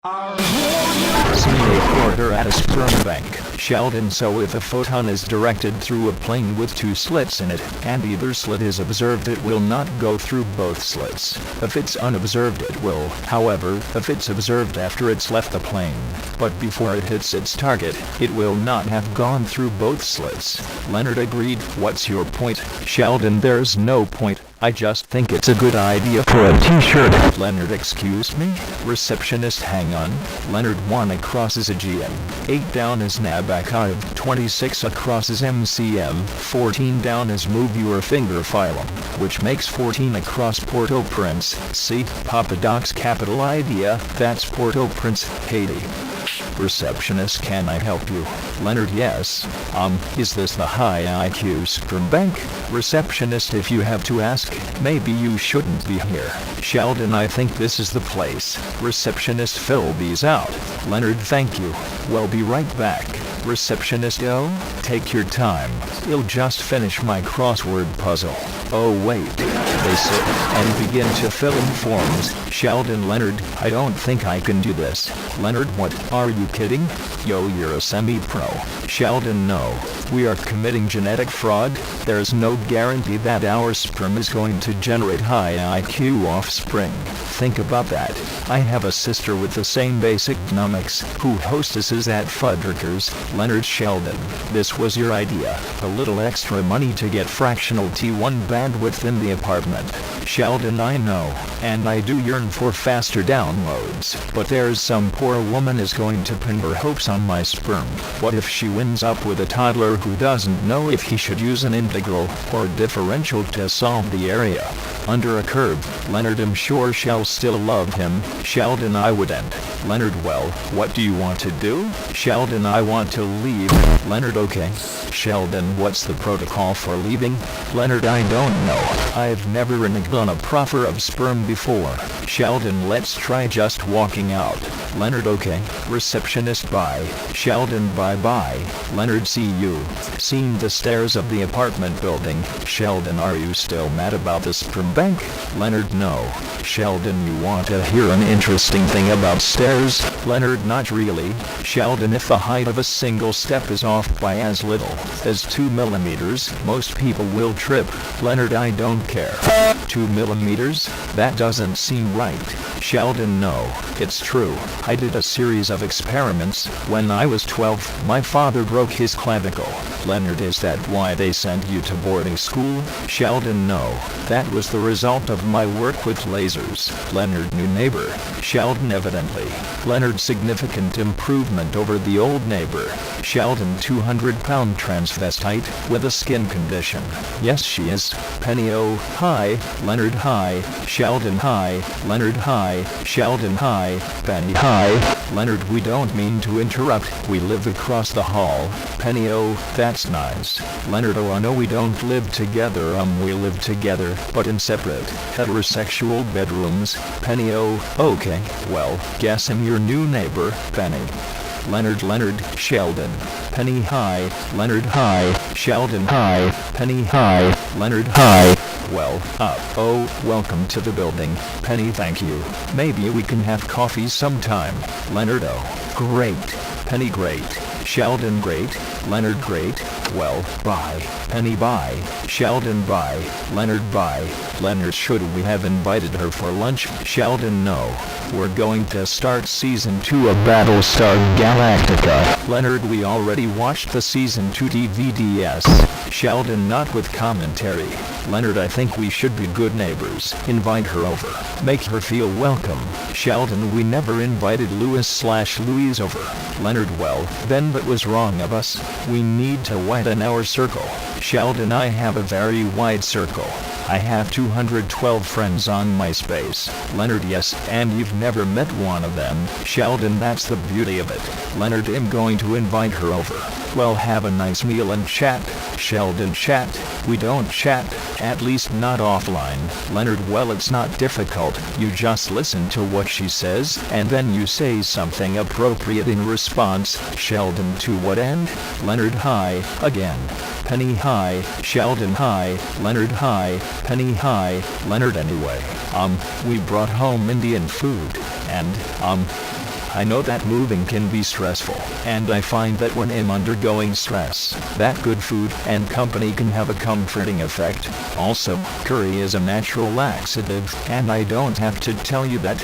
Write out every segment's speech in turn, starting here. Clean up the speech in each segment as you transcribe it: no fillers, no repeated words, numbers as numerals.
See a quarter at a sperm bank, Sheldon. So if a photon is directed through a plane with two slits in it, and either slit is observed, it will not go through both slits. If it's unobserved, it will, however, if it's observed after it's left the plane, but before it hits its target, it will not have gone through both slits. Leonard agreed. What's your point? Sheldon, there's no point. I just think it's a good idea for a t-shirt. Leonard, excuse me? Receptionist, hang on. Leonard, 1 across is a GM, 8 down is Nabokov, 26 across is MCM, 14 down is Move Your Finger Phylum, which makes 14 across Port-au-Prince. See, Papa Doc's capital idea, that's Port-au-Prince, Haiti. Receptionist, can I help you? Leonard, yes. Is this the high IQ sperm bank? Receptionist, if you have to ask, maybe you shouldn't be here. Sheldon, I think this is the place. Receptionist, fill these out. Leonard, thank you. We'll be right back. Receptionist, oh, take your time. I'll just finish my crossword puzzle. Oh wait. They sit and begin to fill in forms. Sheldon, Leonard, I don't think I can do this. Leonard, what, are you kidding? Yo, you're a semi-pro. Sheldon, no. We are committing genetic fraud. There's no guarantee that our sperm is going to generate high IQ offspring. Think about that. I have a sister with the same basic economics who hostesses at Fuddruckers. Leonard, Sheldon, this was your idea. A little extra money to get fractional T1 bandwidth in the apartment. Sheldon, I know, and I do yearn for faster downloads, but there's some poor woman is going to pin her hopes on my sperm. What if she winds up with a toddler who doesn't know if he should use an integral or differential to solve the area under a curve? Leonard, I'm sure she'll still love him. Sheldon, I wouldn't. Leonard, well, what do you want to do? Sheldon, I want to leave. Leonard, okay. Sheldon, what's the protocol for leaving? Leonard, I don't know. I've never reneged on a proffer of sperm before. Sheldon, let's try just walking out. Leonard, okay. Receptionist, bye. Sheldon, bye-bye. Leonard, see you. Seen the stairs of the apartment building. Sheldon, are you still mad about the sperm bank? Leonard, no. Sheldon, you want to hear an interesting thing about stairs? Leonard, not really. Sheldon, if the height of a single step is off by as little as 2 millimeters, most people will trip. Leonard, I don't care. 2 millimeters? That doesn't seem right. Sheldon, no, it's true. I did a series of experiments. When I was 12, my father broke his clavicle. Leonard, is that why they sent you to boarding school? Sheldon, no. That was the result of my work with lasers. Leonard, new neighbor. Sheldon, evidently. Leonard, significant improvement over the old neighbor. Sheldon, 200-pound transvestite with a skin condition. Yes, she is. Penny, oh, hi. Leonard, hi. Sheldon, hi. Leonard, hi. Sheldon, hi. Penny, hi. Leonard, we don't mean to interrupt. We live across the hall. Penny, oh, that's nice. Leonard, oh, I know we don't live together. We live together, but in separate, heterosexual bedrooms. Penny, oh, okay. Well, guess I'm your new neighbor, Penny. Leonard, Sheldon. Penny, hi. Leonard, hi. Sheldon, hi. Penny, hi. Leonard, hi. Well, oh, welcome to the building. Penny, thank you. Maybe we can have coffee sometime. Leonard, oh, great. Penny, great. Sheldon, great. Leonard, great. Well, bye. Penny, bye. Sheldon, bye. Leonard, bye. Leonard, should we have invited her for lunch? Sheldon, no. We're going to start season 2 of Battlestar Galactica. Leonard, we already watched the season 2 DVDs. Sheldon, not with commentary. Leonard, I think we should be good neighbors. Invite her over. Make her feel welcome. Sheldon, we never invited Louis/Louise over. Leonard, well, then that was wrong of us. We need to widen our circle. Sheldon, I have a very wide circle. I have 212 friends on MySpace. Leonard, yes, and you've never met one of them. Sheldon, that's the beauty of it. Leonard, I'm going to invite her over. Well, have a nice meal and chat. Sheldon, chat? We don't chat, at least not offline. Leonard, well, it's not difficult. You just listen to what she says, and then you say something appropriate in response. Sheldon, to what end? Leonard, hi, again. Penny, hi. Sheldon, hi. Leonard, hi. Penny, hi. Leonard, anyway, we brought home Indian food, and, I know that moving can be stressful, and I find that when I'm undergoing stress, that good food and company can have a comforting effect. Also, curry is a natural laxative, and I don't have to tell you that.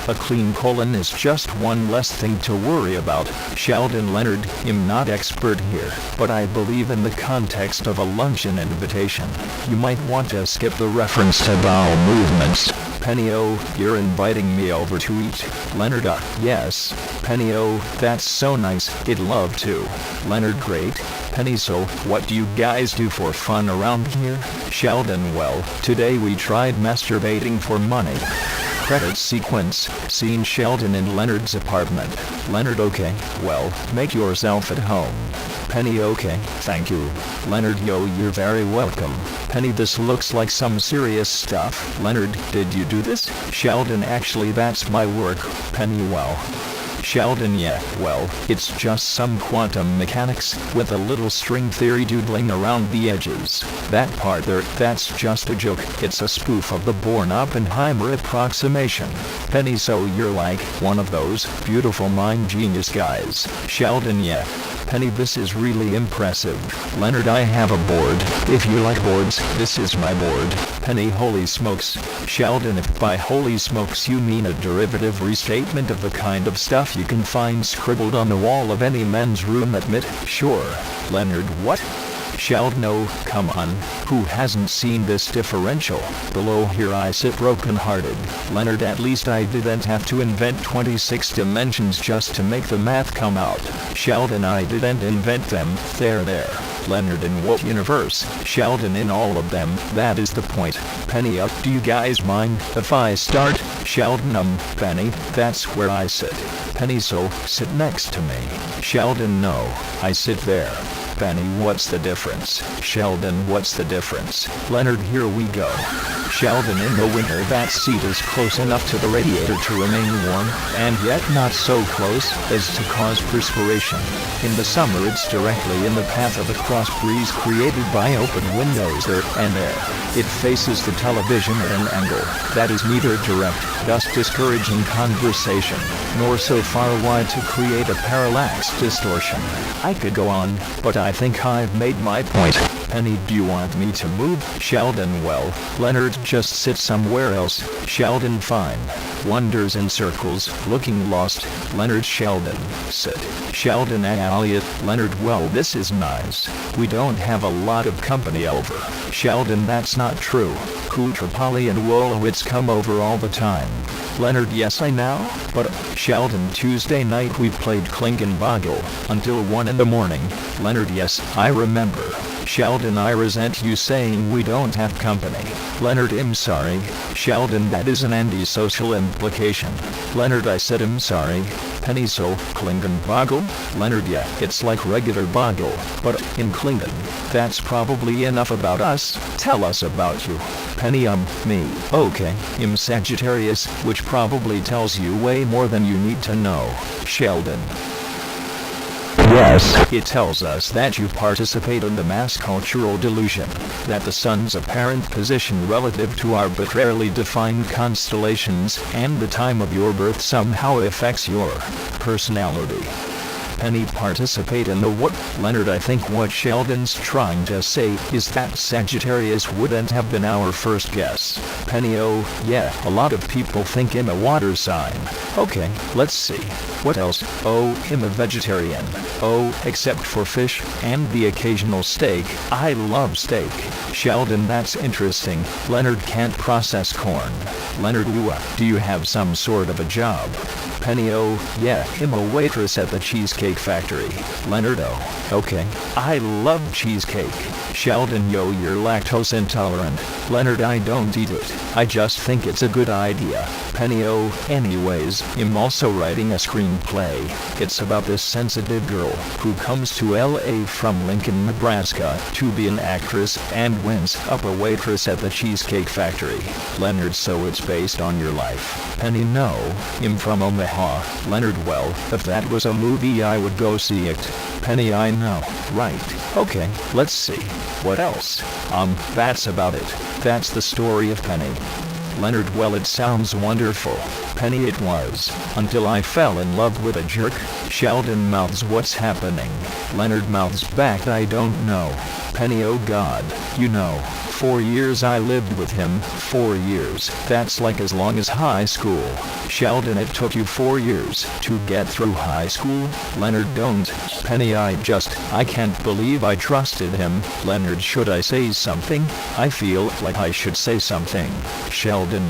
A clean colon is just one less thing to worry about. Sheldon Leonard, I'm not expert here, but I believe in the context of a luncheon invitation, you might want to skip the reference to bowel movements. Penny, oh, you're inviting me over to eat. Leonard, yes. Penny, oh, that's so nice, I'd love to. Leonard, great. Penny, so, what do you guys do for fun around here? Sheldon, well, today we tried masturbating for money. Credit sequence, scene Sheldon in Leonard's apartment. Leonard, okay, well, make yourself at home. Penny, okay, thank you. Leonard, yo, you're very welcome. Penny, this looks like some serious stuff. Leonard, did you do this? Sheldon, actually that's my work. Penny, well. Sheldon, yeah, well, it's just some quantum mechanics with a little string theory doodling around the edges. That part there, that's just a joke. It's a spoof of the Born-Oppenheimer approximation. Penny, so you're like one of those beautiful mind genius guys. Sheldon, yeah. Penny, this is really impressive. Leonard, I have a board. If you like boards, this is my board. Penny, holy smokes. Sheldon, if by holy smokes you mean a derivative restatement of the kind of stuff you can find scribbled on the wall of any men's room, admit, sure. Leonard, what? Sheldon, no, come on, who hasn't seen this differential? Below here I sit broken-hearted. Leonard, at least I didn't have to invent 26 dimensions just to make the math come out. Sheldon, I didn't invent them, there. Leonard, in what universe? Sheldon, in all of them, that is the point. Penny, do you guys mind if I start? Sheldon, Penny, that's where I sit. Penny, so, sit next to me. Sheldon, no, I sit there. Penny, what's the difference? Sheldon, what's the difference? Leonard, here we go. Sheldon, in the winter that seat is close enough to the radiator to remain warm, and yet not so close as to cause perspiration. In the summer it's directly in the path of a cross breeze created by open windows there and there. It faces the television at an angle that is neither direct, thus discouraging conversation, nor so far wide to create a parallax distortion. I could go on, but I think I've made my point. Penny, do you want me to move? Sheldon, well, Leonard, just sit somewhere else. Sheldon, fine. Wanders in circles, looking lost. Leonard, Sheldon, sit. Sheldon, Elliot. Leonard, well, this is nice. We don't have a lot of company over. Sheldon, that's not true. Kutrapali and Wolowitz come over all the time. Leonard, yes I know, but Sheldon, Tuesday night we played Clink and Boggle until 1 in the morning. Leonard, yes, I remember. Sheldon, I resent you saying we don't have company. Leonard, I'm sorry. Sheldon, that is an antisocial implication. Leonard, I said I'm sorry. Penny, so, Clink and Boggle? Leonard, yeah, it's like regular Boggle, but in Klingon. That's probably enough about us. Tell us about you. Penny, me. Okay, I'm Sagittarius, which probably tells you way more than you need to know. Sheldon. Yes, it tells us that you participate in the mass cultural delusion, that the sun's apparent position relative to arbitrarily defined constellations and the time of your birth somehow affects your personality. Penny, participate in the what? Leonard, I think what Sheldon's trying to say is that Sagittarius wouldn't have been our first guess. Penny, oh, yeah, a lot of people think I'm a water sign. Okay, let's see. What else? Oh, I'm a vegetarian. Oh, except for fish and the occasional steak. I love steak. Sheldon, that's interesting. Leonard can't process corn. Leonard, do you have some sort of a job? Penny, oh, yeah, I'm a waitress at the Cheesecake Factory. Leonard, oh, okay. I love cheesecake. Sheldon, yo, you're lactose intolerant. Leonard, I don't eat it. I just think it's a good idea. Penny, oh, anyways, I'm also writing a screenplay. It's about this sensitive girl who comes to LA from Lincoln, Nebraska to be an actress and wins up a waitress at the Cheesecake Factory. Leonard, so it's based on your life. Penny, no, I'm from Omaha. Leonard, well, if that was a movie I would go see it. Penny, I know, right. Okay, let's see. What else? That's about it. That's the story of Penny. Leonard, well, it sounds wonderful. Penny, it was, until I fell in love with a jerk. Sheldon mouths, what's happening? Leonard mouths back, I don't know. Penny, oh God, you know. 4 years I lived with him. 4 years. That's like as long as high school. Sheldon, it took you 4 years to get through high school? Leonard, don't. Penny, I can't believe I trusted him. Leonard, should I say something? I feel like I should say something. Sheldon,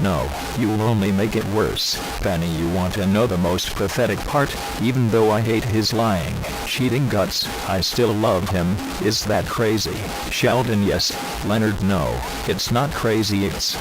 no, you'll only make it worse. Penny, you want to know the most pathetic part? Even though I hate his lying, cheating guts, I still love him. Is that crazy? Sheldon, yes. Leonard, no, it's not crazy, it's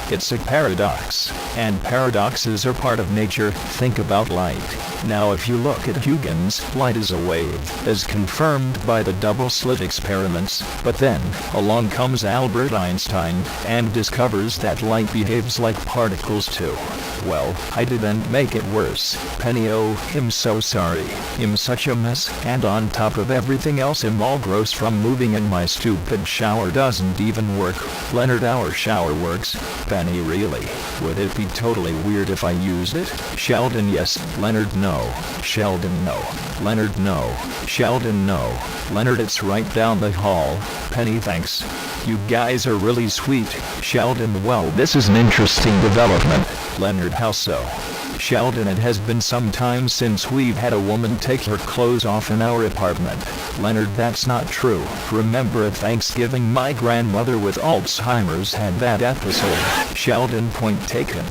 it's a paradox. And paradoxes are part of nature. Think about light. Now if you look at Huygens, light is a wave, as confirmed by the double-slit experiments. But then, along comes Albert Einstein, and discovers that light behaves like particles too. Well, I didn't make it worse. Penny, oh, I'm so sorry. I'm such a mess, and on top of everything else I'm all gross from moving, and my stupid shower doesn't even work. Leonard, our shower works. Penny, really? Would it be totally weird if I used it? Sheldon, yes. Leonard, no. Sheldon, no. Leonard, no. Sheldon, no. Leonard, it's right down the hall. Penny, thanks. You guys are really sweet. Sheldon, well, this is an interesting development. Leonard, how so? Sheldon, it has been some time since we've had a woman take her clothes off in our apartment. Leonard, that's not true. Remember at Thanksgiving my grandmother with Alzheimer's had that episode. Sheldon, point taken.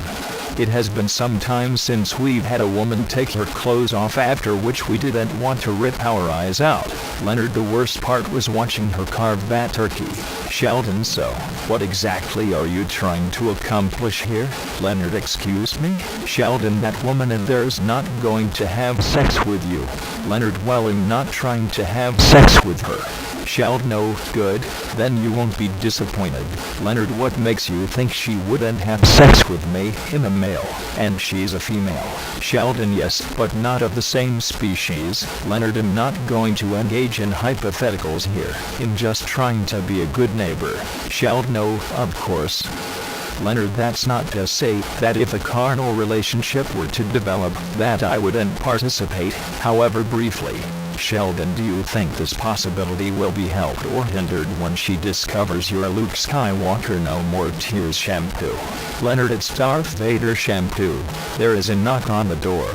It has been some time since we've had a woman take her clothes off, after which we didn't want to rip our eyes out. Leonard, the worst part was watching her carve that turkey. Sheldon, so, what exactly are you trying to accomplish here? Leonard, excuse me? Sheldon, that woman in there's not going to have sex with you. Leonard, well, I'm not trying to have sex with her. Sheldon, no, good, then you won't be disappointed. Leonard, what makes you think she wouldn't have sex with me? I'm a male, and she's a female. Sheldon, yes, but not of the same species. Leonard, I'm not going to engage in hypotheticals here. I'm just trying to be a good neighbor. Sheldon, no, of course. Leonard, that's not to say that if a carnal relationship were to develop, that I wouldn't participate, however briefly. Sheldon, do you think this possibility will be helped or hindered when she discovers you're Luke Skywalker No More Tears shampoo? Leonard, it's Darth Vader shampoo. There is a knock on the door.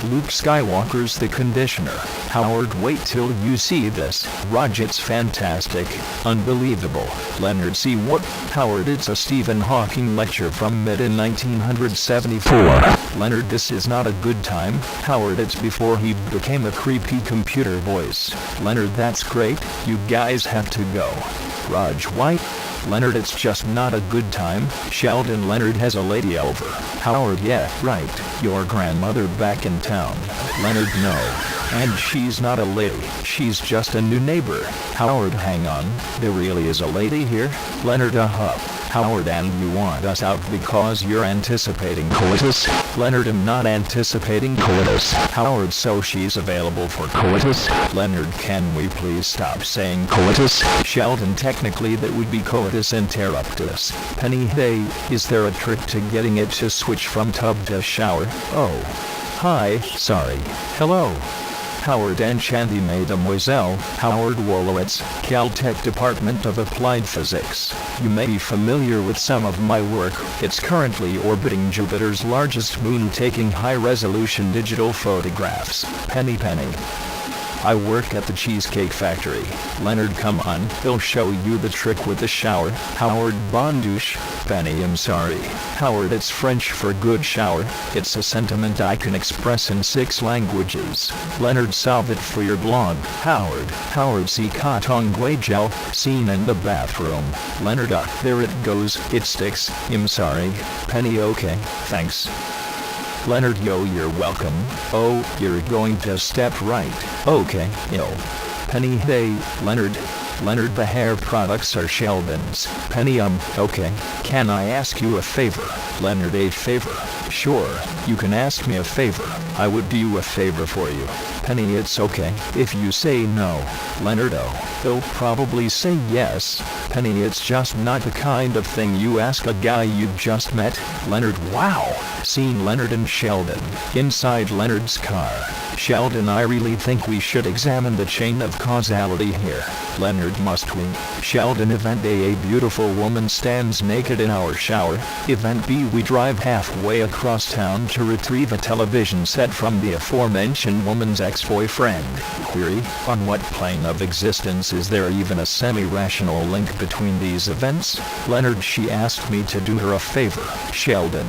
Luke Skywalker's the conditioner. Howard, wait till you see this. Raj, it's fantastic. Unbelievable. Leonard, see what? Howard, it's a Stephen Hawking lecture from mid-1974. Leonard, this is not a good time. Howard, it's before he became a creepy computer voice. Leonard, that's great. You guys have to go. Raj, why? Leonard, it's just not a good time. Sheldon, Leonard has a lady over. Howard, yeah, right. Your grandmother back in town. Leonard, no. And she's not a lady. She's just a new neighbor. Howard, hang on. There really is a lady here? Leonard, Howard, and you want us out because you're anticipating coitus? Leonard, I'm not anticipating coitus. Howard, so she's available for coitus? Leonard, can we please stop saying coitus? Sheldon, technically that would be coitus interruptus. Penny, hey, is there a trick to getting it to switch from tub to shower? Oh. Hi, sorry. Hello. Howard and Shandy, Mademoiselle. Howard Wolowitz, Caltech Department of Applied Physics. You may be familiar with some of my work. It's currently orbiting Jupiter's largest moon, taking high-resolution digital photographs. Penny. I work at the Cheesecake Factory. Leonard, come on, he'll show you the trick with the shower. Howard, bon douche. Penny, I'm sorry. Howard, it's French for good shower. It's a sentiment I can express in 6 languages. Leonard, solve it for your blog. Howard, see Katong gel, seen in the bathroom. Leonard, there it goes, it sticks. I'm sorry. Penny, okay, thanks. Leonard, yo, you're welcome. Oh, you're going to step right. Okay, ill. Penny, hey, Leonard, the hair products are Sheldon's. Penny, okay. Can I ask you a favor? Leonard, a favor. Sure, you can ask me a favor. I would do a favor for you. Penny, it's okay if you say no. Leonard, oh, he'll probably say yes. Penny, it's just not the kind of thing you ask a guy you just met. Leonard, wow. Scene: Leonard and Sheldon. Inside Leonard's car. Sheldon, I really think we should examine the chain of causality here. Leonard, must we? Sheldon, Event A beautiful woman stands naked in our shower. Event B, we drive halfway across town to retrieve a television set from the aforementioned woman's ex-boyfriend. Query, on what plane of existence is there even a semi-rational link between these events? Leonard, she asked me to do her a favor. Sheldon,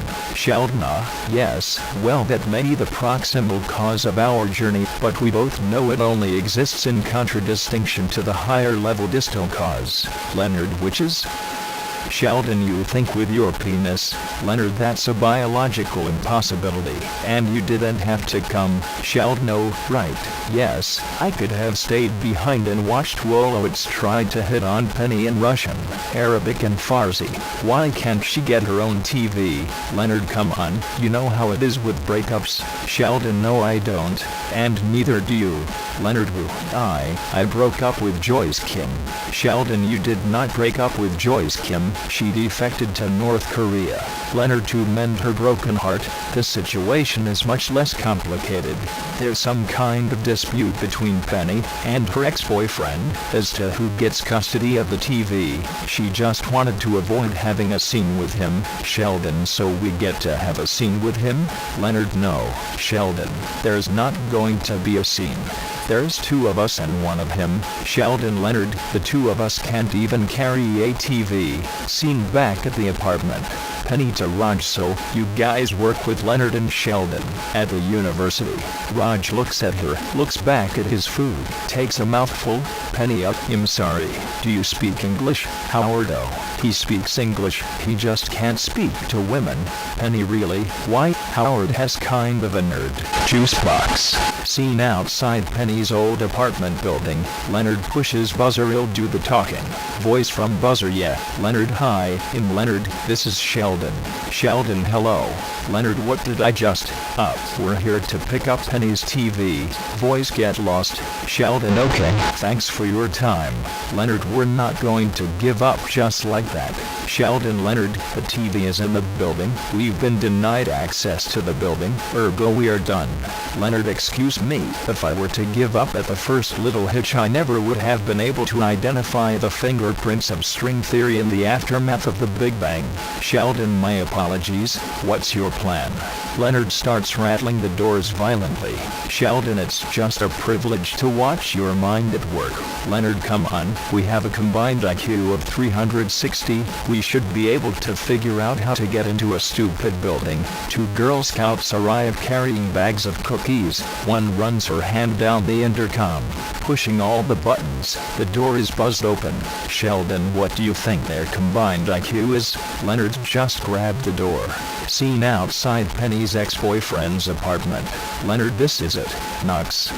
yes, well, that may be the proximal cause of our journey, but we both know it only exists in contradistinction to the higher level distal cause. Leonard, which is? Sheldon, you think with your penis. Leonard, that's a biological impossibility. And you didn't have to come. Sheldon, no, right. Yes, I could have stayed behind and watched Wolowitz try to hit on Penny in Russian, Arabic and Farsi. Why can't she get her own TV? Leonard, come on, you know how it is with breakups. Sheldon, no I don't, and neither do you. Leonard, who? I broke up with Joyce Kim. Sheldon, you did not break up with Joyce Kim. She defected to North Korea. Leonard, to mend her broken heart. The situation is much less complicated. There's some kind of dispute between Penny and her ex-boyfriend as to who gets custody of the TV. She just wanted to avoid having a scene with him. Sheldon, so we get to have a scene with him? Leonard, no. Sheldon, there's not going to be a scene. There's two of us and one of him. Sheldon, Leonard, the two of us can't even carry a TV. Scene: back at the apartment. Penny to Raj, so you guys work with Leonard and Sheldon at the university. Raj looks at her, looks back at his food, takes a mouthful. Penny, I'm sorry. Do you speak English? Howard, oh, he speaks English, he just can't speak to women. Penny, really? Why? Howard has kind of a nerd juice box. Scene: outside Penny's old apartment building. Leonard pushes buzzer, he'll do the talking. Voice from buzzer, yeah. Leonard, hi, I'm Leonard, this is Sheldon. Sheldon, hello. Leonard, what did I just? We're here to pick up Penny's TV. Voice, get lost. Sheldon, okay, thanks for your time. Leonard, we're not going to give up just like that. Sheldon, Leonard, the TV is in the building. We've been denied access to the building, ergo we are done. Leonard, excuse me, if I were to give up at the first little hitch, I never would have been able to identify the fingerprints of string theory in the aftermath of the Big Bang. Sheldon, my apologies, what's your plan? Leonard starts rattling the doors violently. Sheldon, it's just a privilege to watch your mind at work. Leonard, come on, we have a combined IQ of 360, we should be able to figure out how to get into a stupid building. Two Girl Scouts arrive carrying bags of cookies. One runs her hand down the intercom, pushing all the buttons. The door is buzzed open. Sheldon, what do you think their combined IQ is? Leonard, just grabbed the door. Scene: outside Penny's ex-boyfriend's apartment. Leonard, this is it. Knox.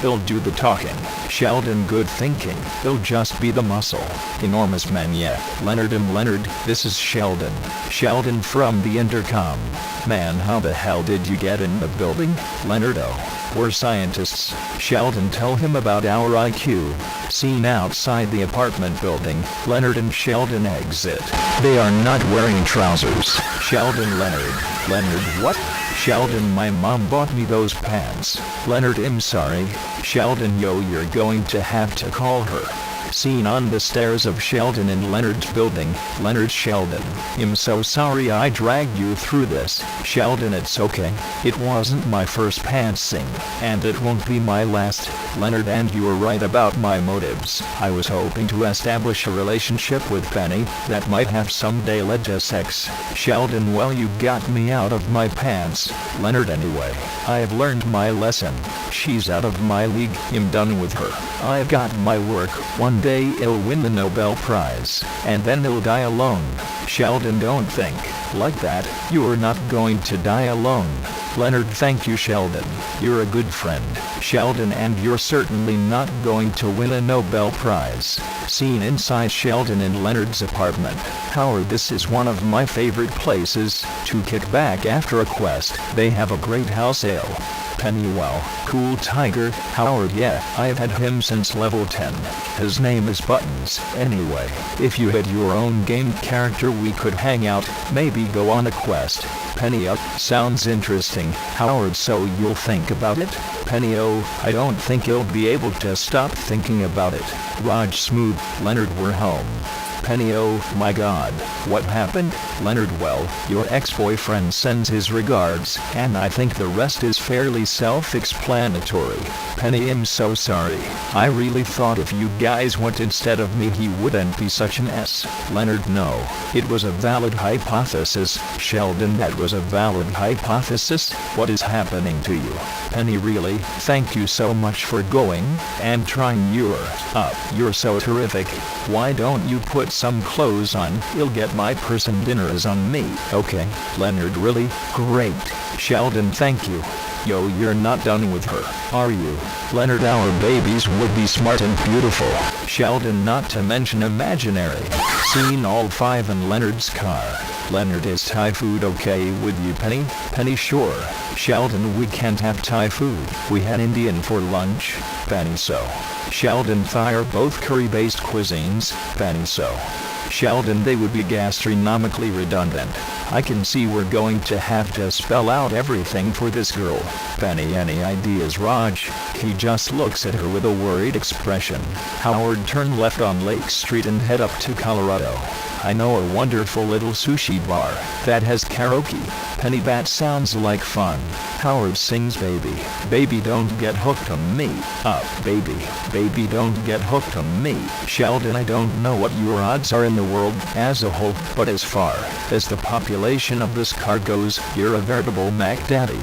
He'll do the talking. Sheldon, good thinking. He'll just be the muscle. Enormous man, yeah. Leonard, Leonard, this is Sheldon. Sheldon from the intercom. Man, how the hell did you get in the building? Leonard, oh, we're scientists. Sheldon, tell him about our IQ. Scene: outside the apartment building. Leonard and Sheldon exit. They are not wearing trousers. Sheldon, Leonard, what? Sheldon, my mom bought me those pants. Leonard, I'm sorry. Sheldon, yo, you're going to have to call her. Scene: on the stairs of Sheldon and Leonard's building. Leonard, Sheldon, I'm so sorry I dragged you through this. Sheldon, it's okay. It wasn't my first pantsing, and it won't be my last. Leonard, and you were right about my motives. I was hoping to establish a relationship with Penny that might have someday led to sex. Sheldon, well, you got me out of my pants. Leonard, anyway, I've learned my lesson. She's out of my league. I'm done with her. I've got my work. One day he'll win the Nobel Prize, and then he'll die alone. Sheldon, don't think like that. You're not going to die alone. Leonard, thank you Sheldon. You're a good friend, Sheldon, and you're certainly not going to win a Nobel Prize. Scene inside Sheldon and Leonard's apartment. Howard, this is one of my favorite places to kick back after a quest. They have a great house ale. Penny, well, cool tiger. Howard, yeah, I've had him since level 10. His name is Buttons. Anyway, if you had your own game character we could hang out, maybe go on a quest. Penny, sounds interesting. Howard, so you'll think about it? Penny, oh, I don't think you'll be able to stop thinking about it. Raj, smooth. Leonard, we're home. Penny, oh my god, what happened? Leonard, well, your ex-boyfriend sends his regards, and I think the rest is fairly self-explanatory. Penny, I'm so sorry. I really thought if you guys went instead of me he wouldn't be such an S. Leonard, no, it was a valid hypothesis. Sheldon, that was a valid hypothesis. What is happening to you? Penny, really, thank you so much for going and trying your up. You're so terrific. Why don't you put some clothes on? You'll get my person dinner is on me. Okay. Leonard, really? Great. Sheldon, thank you. Yo, you're not done with her, are you? Leonard, our babies would be smart and beautiful. Sheldon, not to mention imaginary. Scene all 5 in Leonard's car. Leonard, is Thai food okay with you? Penny? Penny, sure. Sheldon, we can't have Thai food. We had Indian for lunch. Penny, so. Sheldon, Thai are both curry-based cuisines. Penny, so. Sheldon, they would be gastronomically redundant. I can see we're going to have to spell out everything for this girl. Penny, any ideas? Raj? He just looks at her with a worried expression. Howard, turn left on Lake Street and head up to Colorado. I know a wonderful little sushi bar that has karaoke. Penny, that sounds like fun. Howard sings, baby, baby don't get hooked on me. Up, baby, baby don't get hooked on me. Sheldon, I don't know what your odds are in the world as a whole, but as far as the population of this car goes, you're a veritable Mac Daddy.